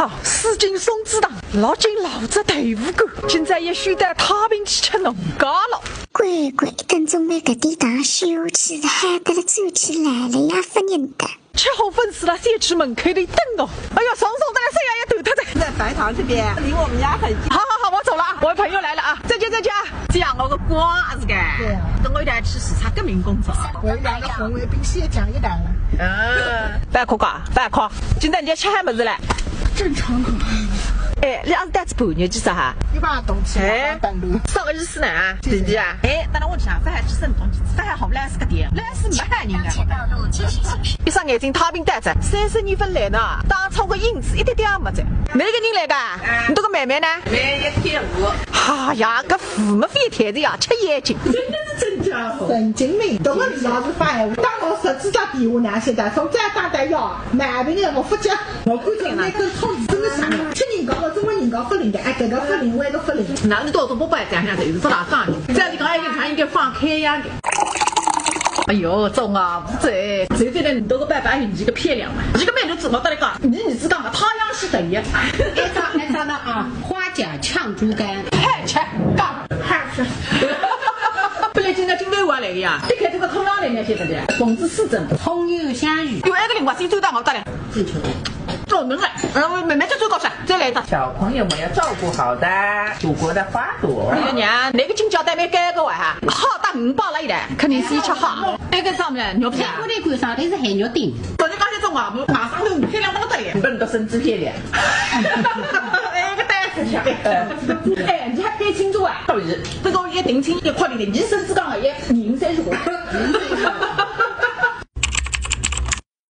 好，四斤松子党，如今老子队伍狗，现在也需得太平去吃农家了。乖乖，等中买个地大休息，喊得了走起来了呀，不认得。吃好粉丝了，先去门口里等哦。哎呀，松松，咱俩谁呀也头他在。在白塘这边，离我们家很近。好，我走了啊，我朋友来了啊，再见。这样我个瓜子干。对呀。等我一点去视察革命工作。我2个红卫兵先讲一单了。饭可嘎，饭可。今天你吃啥么子嘞？正常的。哎，你还是带着半日几啥哈？一把东西等路。上个意思呢啊，弟弟啊。哎，当然我想，饭还吃什么东西？饭还好不来是个点，来是没喊人的。闭上眼睛，太平蛋子，30年份来呢，当初个影子一点点也没得。哪个人来的？你这个妹妹呢？妹也天舞。哎呀，个父母非天的呀，吃眼睛。真的是真家伙，神经病。这个李老师发言，当我实质上比我那些的，从这打的药，难病的我不讲。我估计那根草子真的上了，吃人高了，中国人高不灵的，哎，这个不灵，我也都不灵。那你到时候不摆讲讲这是做哪上的？这样你刚才一个他应该放开呀的。哎呦，中啊，不对，谁对的你都个拜拜你这个漂亮嘛？这个妹子怎么得了个？你是讲个太阳系等于？挨上了啊，花甲炝猪肝，嗨吃，干嗨吃。本来今天晚来的呀，你看这个空浪来那些的的，讽刺市政，葱油香鱼，有那个零花钱最大好大嘞，追求。做能来，妹妹就最高兴，再来一张。小朋友们要照顾好的祖国的花朵。那个娘，那个金胶带没改个哇哈，好打5包了一袋，肯定是一吃好。那个上面牛皮泰国的观上的是海牛丁。昨天刚才中啊，马上就漂亮不得了，不能都身姿漂亮。哎，个蛋子哎，你还该清楚啊？对，这个也定清也快点的，你身子刚好也人生如何？